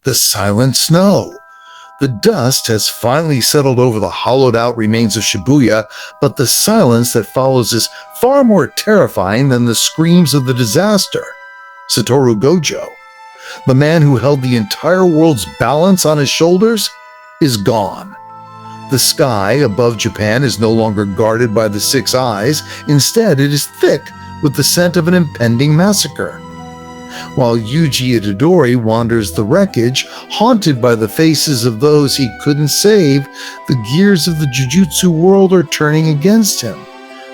The silent snow. The dust has finally settled over the hollowed-out remains of Shibuya, but the silence that follows is far more terrifying than the screams of the disaster. Satoru Gojo, the man who held the entire world's balance on his shoulders, is gone. The sky above Japan is no longer guarded by the six eyes. Instead, it is thick with the scent of an impending massacre. While Yuji Itadori wanders the wreckage, haunted by the faces of those he couldn't save, the gears of the Jujutsu world are turning against him.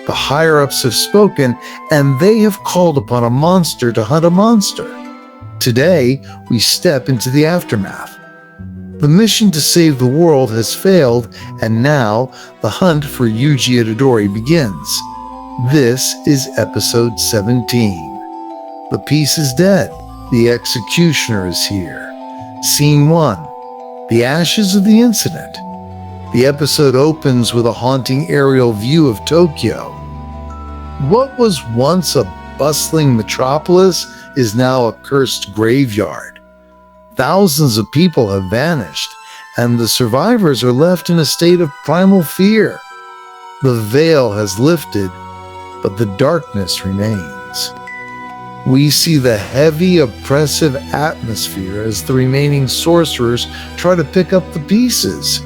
The higher-ups have spoken, and they have called upon a monster to hunt a monster. Today, we step into the aftermath. The mission to save the world has failed, and now the hunt for Yuji Itadori begins. This is episode 17. The piece is dead. The executioner is here. Scene 1. The ashes of the incident. The episode opens with a haunting aerial view of Tokyo. What was once a bustling metropolis is now a cursed graveyard. Thousands of people have vanished, and the survivors are left in a state of primal fear. The veil has lifted, but the darkness remains. We see the heavy, oppressive atmosphere as the remaining sorcerers try to pick up the pieces.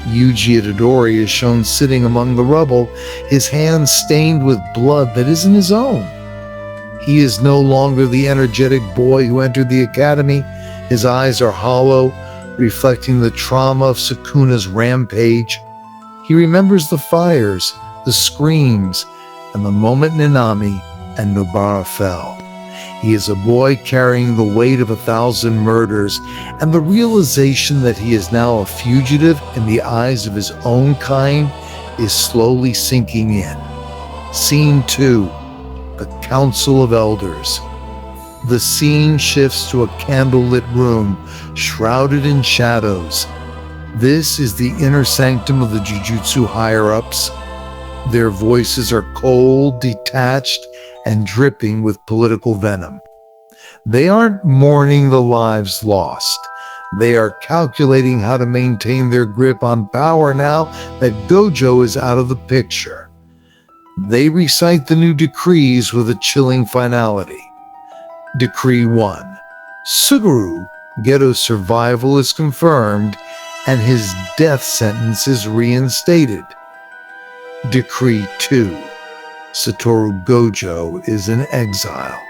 Yuji Itadori is shown sitting among the rubble, his hands stained with blood that isn't his own. He is no longer the energetic boy who entered the academy. His eyes are hollow, reflecting the trauma of Sukuna's rampage. He remembers the fires, the screams, and the moment Nanami and Nobara fell. He is a boy carrying the weight of 1,000 murders, and the realization that he is now a fugitive in the eyes of his own kind is slowly sinking in. Scene 2. The Council of Elders. The scene shifts to a candlelit room, shrouded in shadows. This is the inner sanctum of the Jujutsu Higher-Ups. Their voices are cold, detached, and dripping with political venom. They aren't mourning the lives lost. They are calculating how to maintain their grip on power now that Gojo is out of the picture. They recite the new decrees with a chilling finality. Decree 1. Suguru, Geto's survival is confirmed, and his death sentence is reinstated. Decree 2. Satoru Gojo is in exile.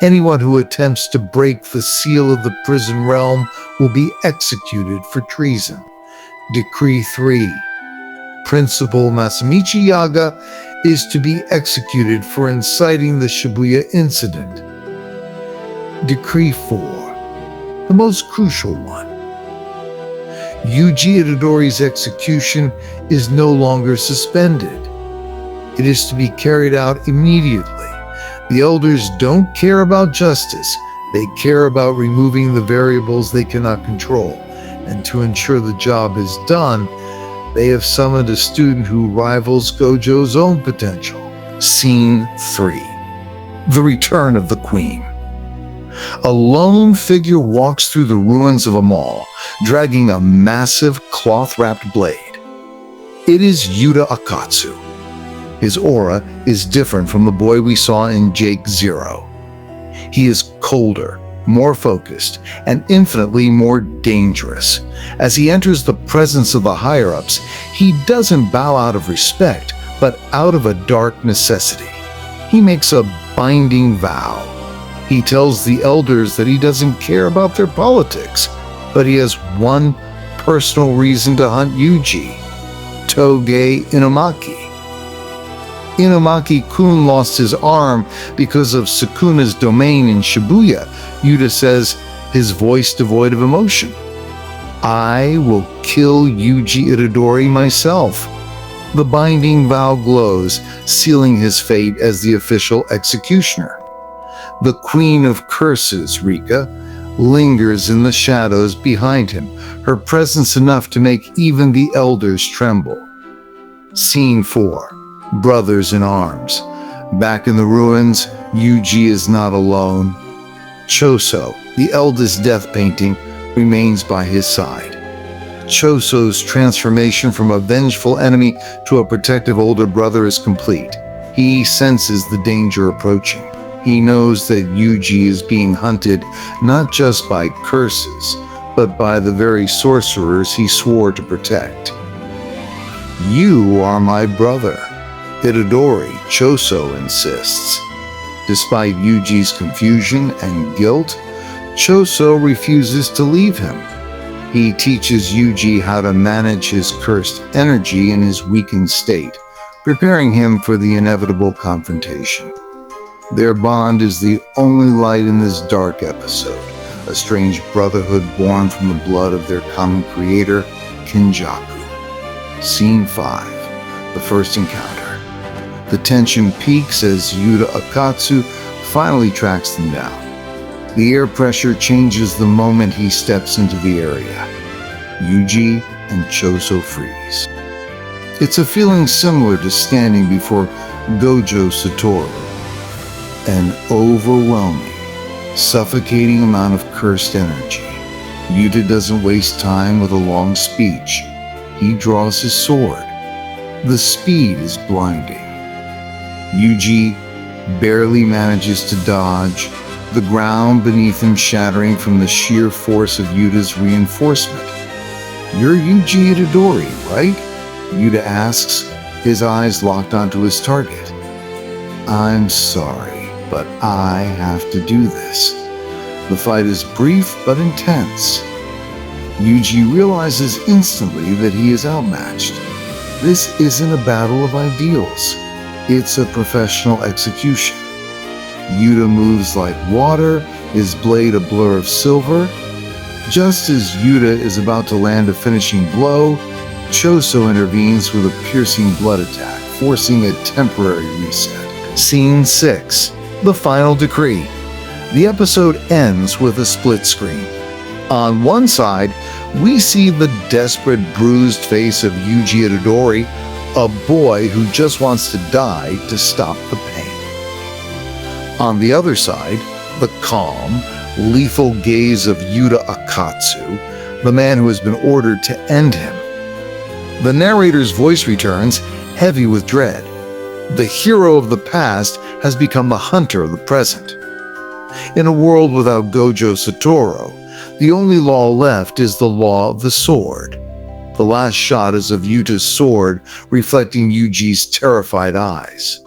Anyone who attempts to break the seal of the prison realm will be executed for treason. Decree 3. Principal Masamichi Yaga is to be executed for inciting the Shibuya incident. Decree 4. The most crucial one. Yuji Itadori's execution is no longer suspended. It is to be carried out immediately. The elders don't care about justice. They care about removing the variables they cannot control. And to ensure the job is done, they have summoned a student who rivals Gojo's own potential. Scene 3. The Return of the Queen. A lone figure walks through the ruins of a mall, dragging a massive cloth-wrapped blade. It is Yuta Okkotsu. His aura is different from the boy we saw in Jake Zero. He is colder, more focused, and infinitely more dangerous. As he enters the presence of the higher-ups, he doesn't bow out of respect, but out of a dark necessity. He makes a binding vow. He tells the elders that he doesn't care about their politics, but he has one personal reason to hunt Yuji: Toge Inumaki. Inumaki-kun lost his arm because of Sukuna's domain in Shibuya. Yuta says, his voice devoid of emotion, "I will kill Yuji Itadori myself." The binding vow glows, sealing his fate as the official executioner. The Queen of Curses, Rika, lingers in the shadows behind him, her presence enough to make even the elders tremble. Scene 4. Brothers in Arms. Back in the ruins, Yuji is not alone. Choso, the eldest death painting, remains by his side. Choso's transformation from a vengeful enemy to a protective older brother is complete. He senses the danger approaching. He knows that Yuji is being hunted not just by curses, but by the very sorcerers he swore to protect. "You are my brother," Itadori, Choso insists. Despite Yuji's confusion and guilt, Choso refuses to leave him. He teaches Yuji how to manage his cursed energy in his weakened state, preparing him for the inevitable confrontation. Their bond is the only light in this dark episode, a strange brotherhood born from the blood of their common creator, Kinjaku. Scene 5, the first encounter. The tension peaks as Yuta Okkotsu finally tracks them down. The air pressure changes the moment he steps into the area. Yuji and Choso freeze. It's a feeling similar to standing before Gojo Satoru. An overwhelming, suffocating amount of cursed energy. Yuta doesn't waste time with a long speech. He draws his sword. The speed is blinding. Yuji barely manages to dodge, the ground beneath him shattering from the sheer force of Yuta's reinforcement. "You're Yuji Itadori, right?" Yuta asks, his eyes locked onto his target. "I'm sorry, but I have to do this." The fight is brief but intense. Yuji realizes instantly that he is outmatched. This isn't a battle of ideals. It's a professional execution. Yuta moves like water, his blade a blur of silver. Just as Yuta is about to land a finishing blow, Choso intervenes with a piercing blood attack, forcing a temporary reset. Scene 6, the final decree. The episode ends with a split screen. On one side, we see the desperate, bruised face of Yuji Itadori, a boy who just wants to die to stop the pain. On the other side, the calm, lethal gaze of Yuta Okkotsu, the man who has been ordered to end him. The narrator's voice returns, heavy with dread. The hero of the past has become the hunter of the present. In a world without Gojo Satoru, the only law left is the law of the sword. The last shot is of Yuta's sword, reflecting Yuji's terrified eyes.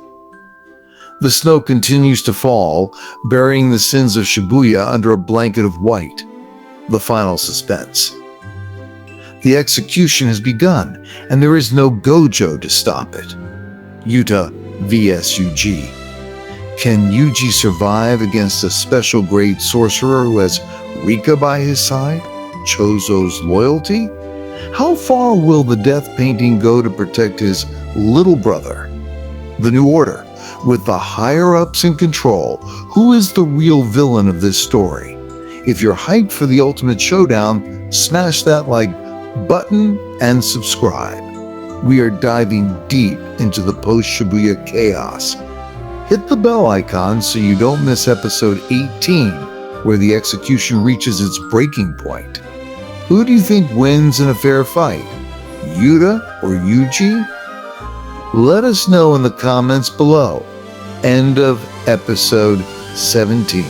The snow continues to fall, burying the sins of Shibuya under a blanket of white. The final suspense. The execution has begun, and there is no Gojo to stop it. Yuta vs Yuji. Can Yuji survive against a special grade sorcerer who has Rika by his side? Choso's loyalty? How far will the death painting go to protect his little brother? The New Order. With the higher-ups in control, who is the real villain of this story? If you're hyped for the ultimate showdown, smash that like button and subscribe. We are diving deep into the post-Shibuya chaos. Hit the bell icon so you don't miss episode 18, where the execution reaches its breaking point. Who do you think wins in a fair fight? Yuta or Yuji? Let us know in the comments below. End of episode 17.